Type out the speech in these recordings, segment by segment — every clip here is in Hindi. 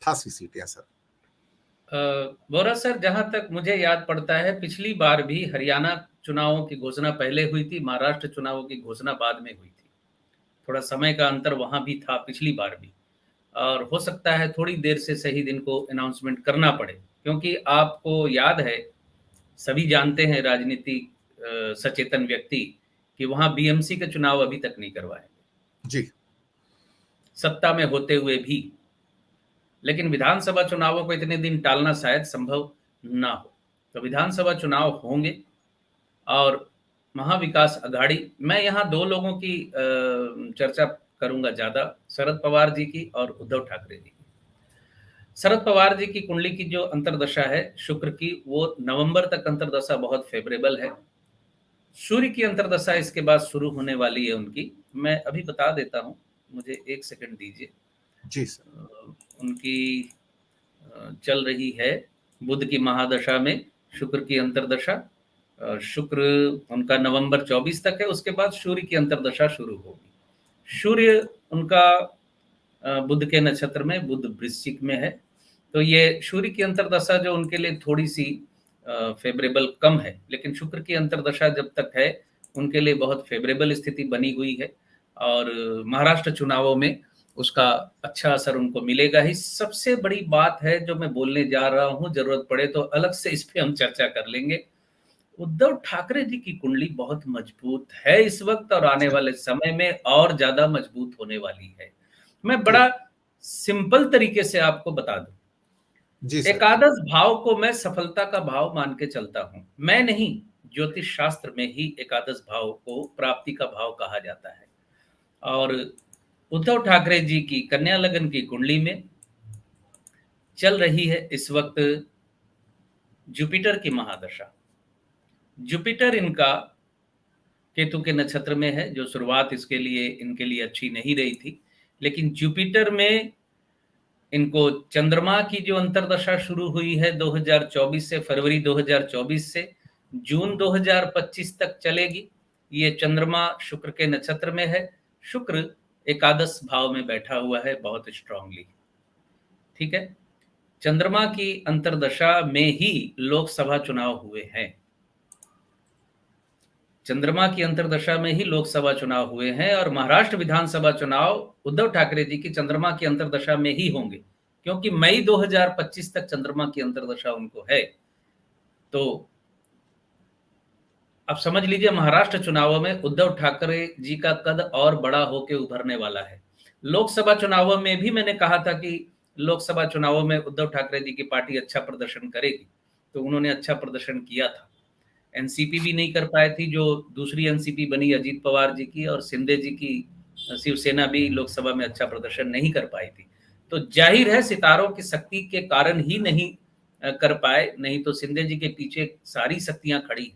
88 सीटें सर। बोरा सर, जहां तक मुझे याद पड़ता है, पिछली बार भी हरियाणा चुनावों की घोषणा पहले हुई थी, महाराष्ट्र चुनावों की घोषणा बाद में हुई थी। थोड़ा समय का अंतर वहां भी था पिछली बार भी, और हो सकता है थोड़ी देर से सही दिन को अनाउंसमेंट करना पड़े, क्योंकि आपको याद है, सभी जानते हैं राजनीति सचेतन व्यक्ति, कि वहां बीएमसी के चुनाव अभी तक नहीं करवाए जी। सत्ता में होते हुए भी। लेकिन विधानसभा चुनावों को इतने दिन टालना शायद संभव ना हो, तो विधानसभा चुनाव होंगे। और महाविकास अघाड़ी, मैं यहाँ दो लोगों की चर्चा करूंगा ज्यादा, शरद पवार जी की और उद्धव ठाकरे जी की। शरद पवार जी की कुंडली की जो अंतर्दशा है शुक्र की, वो नवंबर तक अंतर्दशा बहुत फेवरेबल है। सूर्य की अंतर्दशा इसके बाद शुरू होने वाली है उनकी, मैं अभी बता देता हूँ, मुझे एक सेकंड दीजिए। जी सर। उनकी चल रही है बुध की महादशा में शुक्र की अंतर्दशा। शुक्र उनका नवंबर 24 तक है, उसके बाद सूर्य की अंतर्दशा शुरू होगी। सूर्य उनका बुध के नक्षत्र में, बुध वृश्चिक में है, तो ये सूर्य की अंतर्दशा जो उनके लिए थोड़ी सी फेवरेबल कम है, लेकिन शुक्र की अंतर्दशा जब तक है उनके लिए बहुत फेवरेबल स्थिति बनी हुई है। और महाराष्ट्र चुनावों में उसका अच्छा असर उनको मिलेगा ही। सबसे बड़ी बात है जो मैं बोलने जा रहा हूं, जरूरत पड़े तो अलग से इस पे हम चर्चा कर लेंगे। उद्धव ठाकरे जी की कुंडली बहुत मजबूत है इस वक्त, और आने वाले समय में और ज्यादा मजबूत होने वाली है। मैं बड़ा सिंपल तरीके से आपको बता दूं, जी सर। एकादश भाव को मैं सफलता का भाव मान के चलता हूं। मैं नहीं, ज्योतिष शास्त्र में ही एकादश भाव को प्राप्ति का भाव कहा जाता है। और उद्धव ठाकरे जी की कन्या लगन की कुंडली में चल रही है इस वक्त जुपिटर की महादशा। जुपिटर इनका केतु के नक्षत्र में है, जो शुरुआत इसके लिए इनके लिए अच्छी नहीं रही थी। लेकिन जुपिटर में इनको चंद्रमा की जो अंतर्दशा शुरू हुई है 2024 से, फरवरी 2024 से जून 2025 तक चलेगी। ये चंद्रमा शुक्र के नक्षत्र में है। शुक्र एकादश भाव में बैठा हुआ है बहुत स्ट्रांगली, ठीक है। चंद्रमा की अंतर्दशा में ही लोकसभा चुनाव हुए हैं। चंद्रमा की अंतर्दशा में ही लोकसभा चुनाव हुए हैं, और महाराष्ट्र विधानसभा चुनाव उद्धव ठाकरे जी की चंद्रमा की अंतर्दशा में ही होंगे, क्योंकि मई 2025 तक चंद्रमा की अंतर्दशा उनको है। तो अब समझ लीजिए, महाराष्ट्र चुनावों में उद्धव ठाकरे जी का कद और बड़ा होकर उभरने वाला है। लोकसभा चुनावों में भी मैंने कहा था कि लोकसभा चुनावों में उद्धव ठाकरे जी की पार्टी अच्छा प्रदर्शन करेगी, तो उन्होंने अच्छा प्रदर्शन किया था। एनसीपी भी नहीं कर पाए थी, जो दूसरी एनसीपी बनी अजीत पवार जी की, और शिंदे जी की शिवसेना भी लोकसभा में अच्छा प्रदर्शन नहीं कर पाई थी। तो जाहिर है सितारों की शक्ति के कारण ही नहीं कर पाए, नहीं तो शिंदे जी के पीछे सारी शक्तियां खड़ी।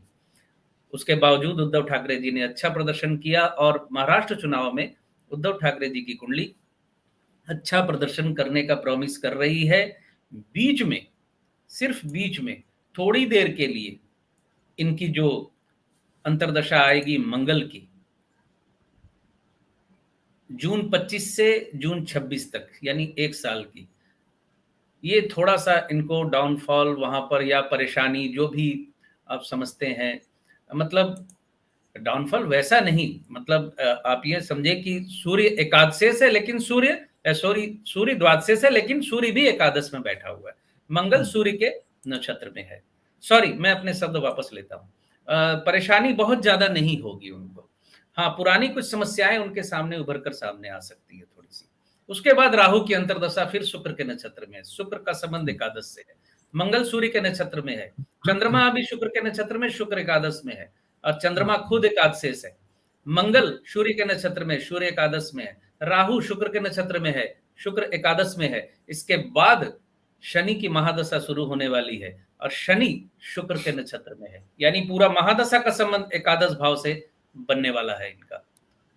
उसके बावजूद उद्धव ठाकरे जी ने अच्छा प्रदर्शन किया, और महाराष्ट्र चुनाव में उद्धव ठाकरे जी की कुंडली अच्छा प्रदर्शन करने का प्रॉमिस कर रही है। बीच में, सिर्फ बीच में थोड़ी देर के लिए इनकी जो अंतर्दशा आएगी मंगल की, जून 25 से जून 26 तक, यानी एक साल की, ये थोड़ा सा इनको डाउनफॉल वहां पर, या परेशानी जो भी आप समझते हैं, मतलब डाउनफॉल वैसा नहीं, मतलब आप ये समझे कि सूर्य एकादश से, लेकिन सूर्य द्वादश से, लेकिन सूर्य भी एकादश में बैठा हुआ है। मंगल सूर्य के नक्षत्र में है। सॉरी, मैं अपने शब्द वापस लेता हूँ। परेशानी बहुत ज्यादा नहीं होगी उनको। हाँ, पुरानी कुछ समस्याएं उनके सामने उभर कर सामने आ सकती है थोड़ी सी। उसके बाद राहु की अंतर्दशा फिर शुक्र के नक्षत्र में है। शुक्र का संबंध एकादश से है। मंगल सूर्य के नक्षत्र में है। चंद्रमा अभी शुक्र के नक्षत्र में, शुक्र एकादश में है, और चंद्रमा खुद एकादश है। मंगल सूर्य के नक्षत्र में, सूर्य एकादश में है। राहु शुक्र के नक्षत्र में है, शुक्र एकादश में है। इसके बाद शनि की महादशा शुरू होने वाली है, और शनि शुक्र के नक्षत्र में है, यानी पूरा महादशा का संबंध एकादश भाव से बनने वाला है इनका।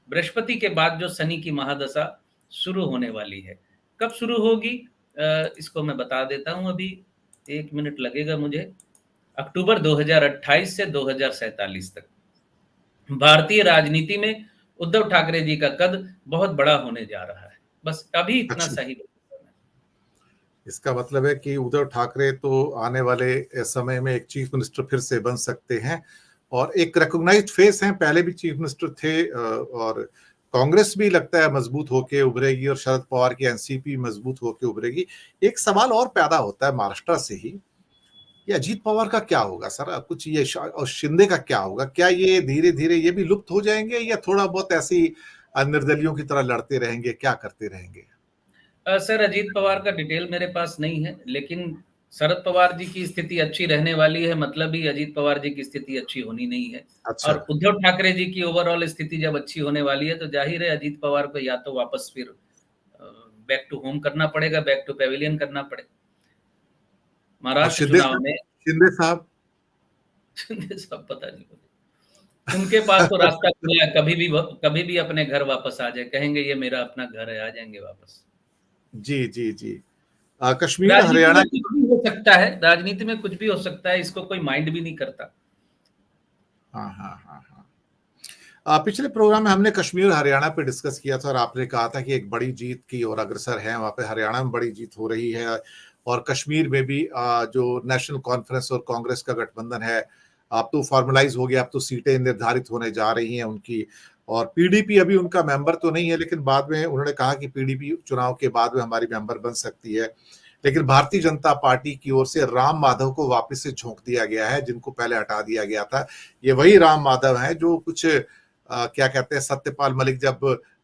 बृहस्पति के बाद जो शनि की महादशा शुरू होने वाली है, कब शुरू होगी इसको मैं बता देता हूं, अभी 1 मिनट लगेगा मुझे। अक्टूबर 2028 से 2047 तक भारतीय राजनीति में उद्धव ठाकरे जी का कद बहुत बड़ा होने जा रहा है। बस अभी इतना अच्छा। सही। इसका मतलब है कि उद्धव ठाकरे तो आने वाले समय में एक चीफ मिनिस्टर फिर से बन सकते हैं और एक रिकॉग्नाइज्ड फेस हैं, पहले भी चीफ मिनिस्टर थे और कांग्रेस भी लगता है मजबूत होके उभरेगी और शरद पवार की एनसीपी मजबूत होके उभरेगी। एक सवाल और पैदा होता है महाराष्ट्र से ही, ये अजीत पवार का क्या होगा सर? कुछ ये और शिंदे का क्या होगा? क्या ये धीरे-धीरे ये भी लुप्त हो जाएँगे या थोड़ा बहुत ऐसे ही निर्दलियों की तरह लड़ते रहेंगे, क्या करते रहेंगे? सर अजीत पवार का डिटेल मेरे पास नहीं है, लेकिन शरद पवार जी की स्थिति अच्छी रहने वाली है, मतलब ही अजीत पवार जी की स्थिति अच्छी होनी नहीं है। अच्छा, और उद्धव ठाकरे जी की ओवरऑल स्थिति जब अच्छी होने वाली है, तो ज़ाहिर है अजीत पवार को या तो वापस फिर बैक टू होम करना पड़ेगा, बैक टू पैविलियन करना पड़ेगा। और महाराष्ट्र चुनाव में शिंदे साहब? शिंदे साहब पता नहीं मुझे। उनके पास तो रास्ता खुला है, कभी भी अपने घर वापस आ जाए, कहेंगे ये मेरा अपना घर है, आ जाएँगे वापस। जी, जी, जी। कश्मीर, राजनीति हरियाणा में कुछ भी हो सकता है, राजनीति में कुछ भी हो सकता है, इसको कोई माइंड भी नहीं करता। हाँ, हाँ, हाँ, हाँ। पिछले प्रोग्राम में हमने कश्मीर, हरियाणा पे डिस्कस किया था और आपने कहा था कि एक बड़ी जीत की ओर अग्रसर है, वहाँ पे हरियाणा में बड़ी जीत हो रही है और कश्मीर में भी जो नेशनल कॉन्फ्रेंस और कांग्रेस का गठबंधन है, अब तो फॉर्मलाइज हो गया, अब तो सीटें निर्धारित होने जा रही हैं उनकी और पीडीपी अभी उनका मेंबर तो नहीं है, लेकिन बाद में उन्होंने कहा कि पीडीपी चुनाव के बाद में हमारी मेंबर बन सकती है। लेकिन भारतीय जनता पार्टी की ओर से राम माधव को वापस से झोंक दिया गया है, जिनको पहले हटा दिया गया था। ये वही राम माधव हैं जो कुछ क्या कहते हैं, सत्यपाल मलिक जब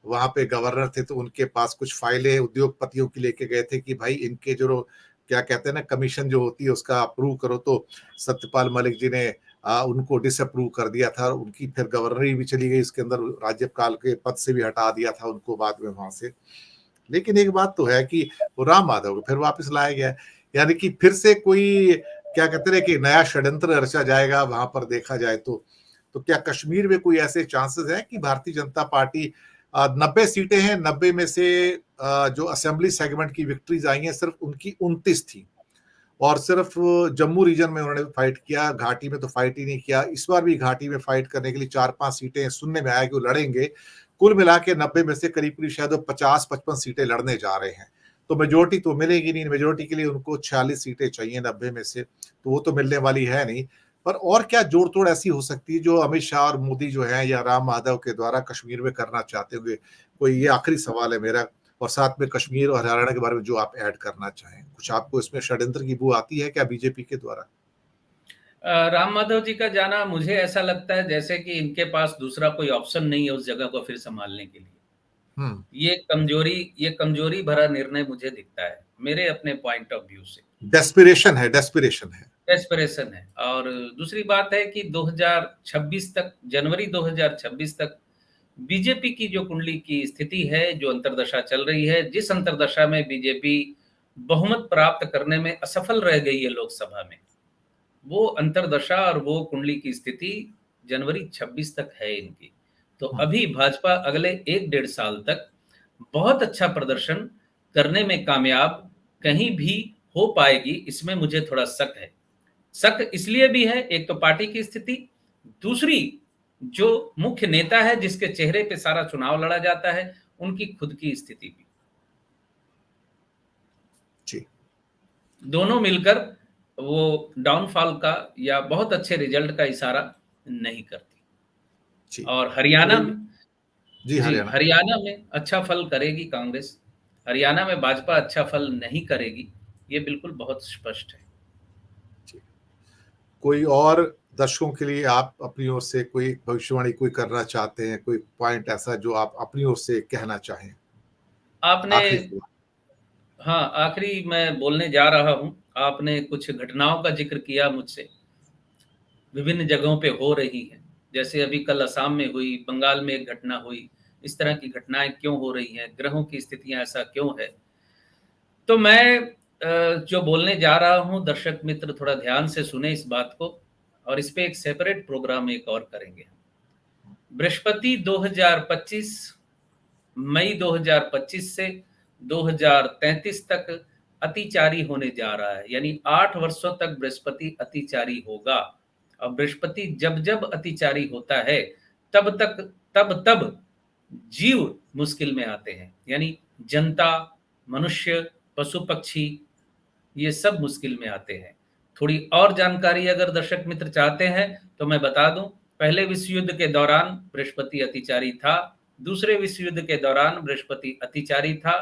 वहां पे गवर्नर थे तो उनके पास कुछ फाइलें उद्योगपतियों की लेके गए थे कि भाई इनके जो क्या कहते हैं ना कमीशन जो होती है उसका अप्रूव करो, तो सत्यपाल मलिक जी ने उनको डिसअप्रूव कर दिया था। उनकी फिर गवर्नरी भी चली गई, इसके अंदर राज्यपाल के पद से भी हटा दिया था उनको बाद में वहां से। लेकिन एक बात तो है कि वो राम माधव को फिर वापस लाया गया, यानी कि फिर से कोई क्या कहते हैं कि नया षड्यंत्र रचा जाएगा वहां पर देखा जाए तो क्या कश्मीर में कोई ऐसे चांसेस है कि भारतीय जनता पार्टी 90 सीटें हैं, 90 में से जो असेंबली सेगमेंट की विक्ट्रीज आई हैं सिर्फ उनकी 29 थी और सिर्फ जम्मू रीजन में उन्होंने फाइट किया, घाटी में तो फाइट ही नहीं किया। इस बार भी घाटी में फाइट करने के लिए 4-5 सीटें सुनने में आया कि वो लड़ेंगे। कुल मिला के 90 में से करीब शायद वो 50-55 सीटें लड़ने जा रहे हैं। तो मेजोरिटी तो मिलेगी नहीं, मेजोरिटी के लिए उनको 46 सीटें चाहिए 90 में से, तो वो तो मिलने वाली है नहीं। पर और क्या जोड़-तोड़ ऐसी हो सकती है जो अमित शाह और मोदी जो हैं या राम माधव के द्वारा कश्मीर में करना चाहते होंगे? कोई ये आखिरी सवाल है मेरा और साथ में कश्मीर और हरियाणा के बारे में जो आप ऐड करना चाहें। कुछ आपको इसमें षड्यंत्र की बू आती है क्या बीजेपी के द्वारा? राम माधव जी का जाना मुझे ऐसा लगता है जैसे कि इनके पास दूसरा कोई ऑप्शन नहीं है उस जगह को फिर संभालने के लिए। हुँ। ये कमजोरी भरा निर्णय मुझे दिखता है, मेरे अपने पॉइंट ऑफ व्यू से। डेस्पिरेशन है, डेस्पिरेशन है। डेस्परेशन है और दूसरी बात है कि 2026 तक, जनवरी 2026 तक बीजेपी की जो कुंडली की स्थिति है, जो अंतर्दशा चल रही है, जिस अंतर्दशा में बीजेपी बहुमत प्राप्त करने में असफल रह गई है लोकसभा में, वो अंतर्दशा और वो कुंडली की स्थिति जनवरी 26 तक है इनकी। तो हुँ। अभी भाजपा अगले 1 डेढ़ साल तक बहुत अच्छा प्रदर्शन करने में कामयाब कहीं भी हो पाएगी, इसमें मुझे थोड़ा शक है। शक इसलिए भी है, एक तो पार्टी की स्थिति, दूसरी जो मुख्य नेता है जिसके चेहरे पे सारा चुनाव लड़ा जाता है, उनकी खुद की स्थिति भी। जी, दोनों मिलकर वो डाउनफॉल का या बहुत अच्छे रिजल्ट का इशारा नहीं करती। जी। और हरियाणा कोई में, जी, जी, हरियाणा। हरियाणा में अच्छा फल करेगी कांग्रेस। हरियाणा में भाजपा अच्छा फल नहीं करेगी, ये बिल्कुल बहुत स्पष्ट है। जी। कोई और दर्शकों के लिए आप अपनी ओर से कोई भविष्यवाणी कोई करना चाहते हैं, कोई पॉइंट ऐसा जो आप अपनी ओर से कहना चाहें? आपने आखिरी सवाल। हाँ, आखिरी मैं बोलने जा रहा हूँ, आपने कुछ घटनाओं का ज़िक्र किया मुझसे, विभिन्न जगहों पे हो रही हैं। जैसे अभी कल असम में हुई, बंगाल में एक घटना हुई, इस तरह की घटनाएँ क्यों हो रही हैं? ग्रहों की स्थितियाँ ऐसा क्यों है? तो मैं जो बोलने जा रहा हूँ, दर्शक मित्र थोड़ा ध्यान से सुनें इस बात को और इस पे एक सेपरेट प्रोग्राम एक और करेंगे। बृहस्पति 2025 मई 2025 से 2033 तक अतिचारी होने जा रहा है, यानी 8 वर्षों तक बृहस्पति अतिचारी होगा। और बृहस्पति जब-जब अतिचारी होता है, तब-तब जीव मुश्किल में आते हैं, यानी जनता, मनुष्य, पशु-पक्षी, ये सब मुश्किल में आते हैं। थोड़ी और जानकारी अगर दर्शक मित्र चाहते हैं तो मैं बता दूं, पहले विश्व युद्ध के दौरान बृहस्पति अतिचारी था, दूसरे विश्व युद्ध के दौरान बृहस्पति अतिचारी था,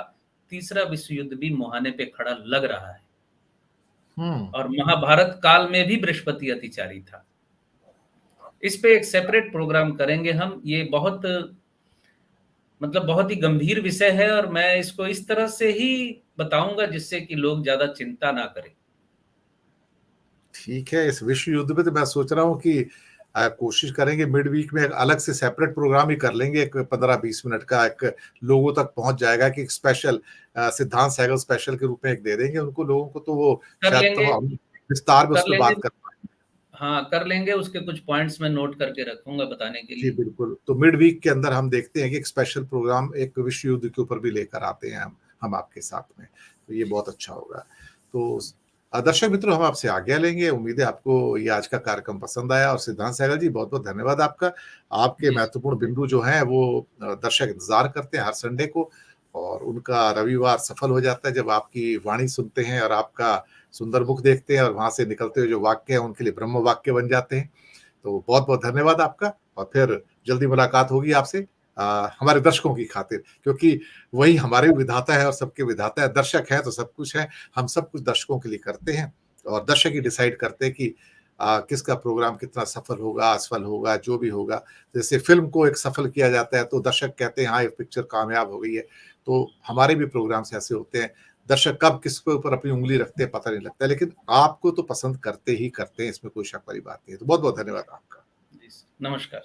तीसरा विश्व युद्ध भी मुहाने पे खड़ा लग रहा है, और महाभारत काल में भी बृहस्पति अतिचारी था। इस पे एक सेपरेट प्रोग्राम करेंगे हम। ये बहुत मतलब बहुत ही गंभीर विषय है, और मैं इसको इस तरह से ही बताऊंगा जिससे कि लोग ज्यादा चिंता ना करें। ठीक है, इस विश्व युद्ध पे तो मैं सोच रहा हूँ कि कोशिश करेंगे मिड वीक में एक अलग से सेपरेट प्रोग्राम ही कर लेंगे, एक 15-20 मिनट का, एक लोगों तक पहुंच जाएगा कि एक स्पेशल सिद्धांत सहगल स्पेशल के रूप में एक दे देंगे उनको, लोगों को, तो वो कर शायद तो लेंगे, हम विस्तार में उस कर पर लेंगे। बात कर पाएंगे। हाँ, कर लेंगे, उसके कुछ पॉइंट्स मैं नोट करके रखूंगा बताने के जी लिए। बिल्कुल, तो मिड वीक के अंदर हम देखते हैं कि एक स्पेशल प्रोग्राम एक विश्व युद्ध के ऊपर भी लेकर आते हैं हम आपके साथ में, तो ये बहुत अच्छा होगा। तो दर्शक मित्रों, हम आपसे आज्ञा लेंगे। उम्मीद है आपको ये आज का कार्यक्रम पसंद आया, और सिद्धांत सहगल जी, बहुत बहुत धन्यवाद आपका। आपके जी महत्वपूर्ण बिंदु जो हैं वो दर्शक इंतजार करते हैं हर संडे को, और उनका रविवार सफल हो जाता है जब आपकी वाणी सुनते हैं और आपका सुंदर मुख देखते हैं, और वहां से निकलते हुए जो वाक्य है उनके लिए ब्रह्म वाक्य बन जाते हैं। तो बहुत बहुत धन्यवाद आपका, और फिर जल्दी मुलाकात होगी आपसे हमारे दर्शकों की खातिर, क्योंकि वही हमारे विधाता है और सबके विधाता है। दर्शक है तो सब कुछ है, हम सब कुछ दर्शकों के लिए करते हैं, और दर्शक ही डिसाइड करते हैं कि किसका प्रोग्राम कितना सफल होगा, असफल होगा, जो भी होगा। जैसे फिल्म को एक सफल किया जाता है तो दर्शक कहते हैं हाँ ये पिक्चर कामयाब हो गई है, तो हमारे भी प्रोग्राम्स ऐसे होते हैं। दर्शक कब किसके ऊपर अपनी उंगली रखते हैं पता नहीं लगता, लेकिन आपको तो पसंद करते ही करते हैं, इसमें कोई शक वाली बात नहीं है। तो बहुत बहुत धन्यवाद आपका। जी, नमस्कार।